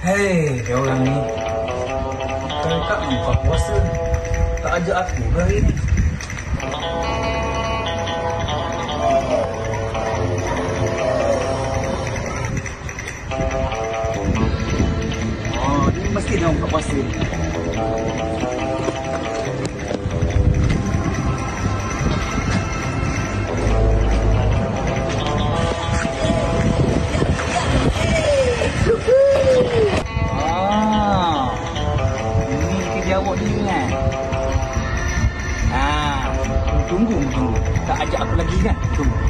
Hei, dia orang ni. Kalau tak buka puasa, tak ajak aku ke hari ni? Oh, ni mesti dia buka puasa. Awak ni kan. Tunggu. Tak ajak aku lagi kan? Tunggu.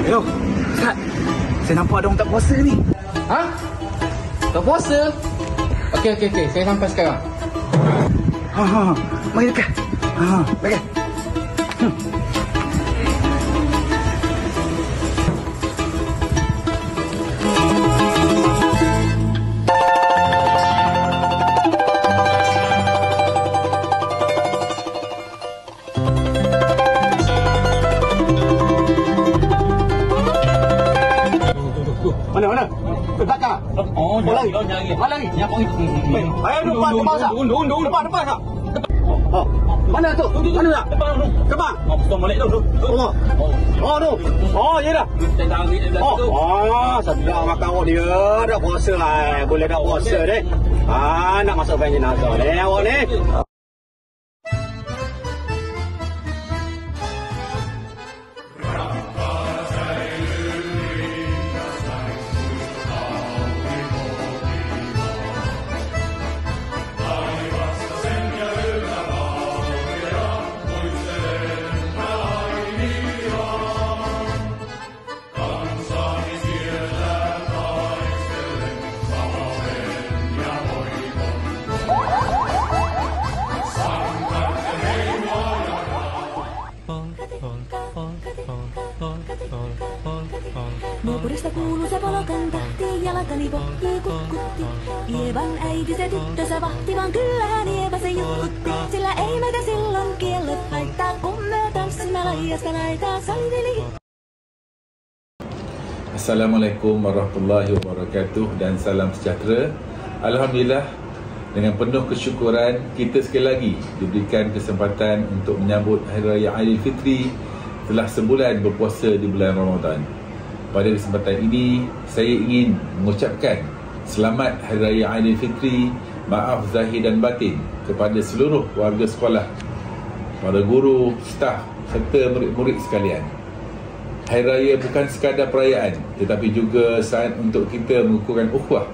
Hello, Ustaz. Saya nampak ada orang tak puasa ni. Ha? Tak puasa? Okey. Saya sampai sekarang. Mari dekat. Dekat. Mana? Ke belakang? Oh, lari. Lari. Yang poin tu. Ayo depan sah. Depan sah. Mana tu? Mana tak? Kebang. Betul molek tu. Tu. Oh, ya dah. Sedap makan awak dia. Dah puasa lah. Boleh dah puasa deh. Nak masuk van jenazah ni awak ni. Nukurista kuuluu se palokan tahti, jalkani pohji kukkutti. Ievan äiti se tyttönsä vahti, vaan kyllähän Ieva se jutkutti. Sillä ei meitä silloin kiellot haittaa, kun me tanssimme laijasta laitaa salveli. Assalamualaikum warahmatullahi wabarakatuh dan salam sejahtera. Alhamdulillah, dengan penuh kesyukuran kita sekali lagi diberikan kesempatan untuk menyambut Hari Raya Aidilfitri setelah sebulan berpuasa di bulan Ramadan. Pada kesempatan ini, saya ingin mengucapkan selamat Hari Raya Aidilfitri, maaf zahir dan batin kepada seluruh warga sekolah, para guru, staf serta murid-murid sekalian. Hari Raya bukan sekadar perayaan, tetapi juga saat untuk kita mengukuhkan ukhuwah,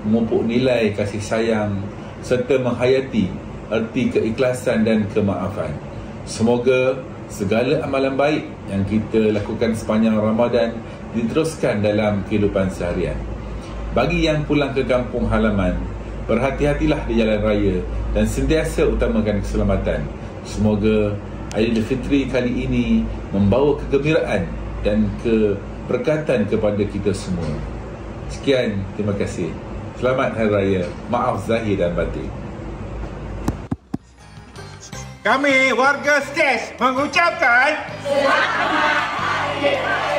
memupuk nilai kasih sayang serta menghayati erti keikhlasan dan kemaafan. Semoga segala amalan baik yang kita lakukan sepanjang Ramadan diteruskan dalam kehidupan seharian. Bagi yang pulang ke kampung halaman, berhati-hatilah di jalan raya dan sentiasa utamakan keselamatan. Semoga Aidilfitri kali ini membawa kegembiraan dan keberkatan kepada kita semua. Sekian, terima kasih. Selamat Hari Raya, maaf zahir dan batin. Kami warga Stes mengucapkan Selamat Hari Raya.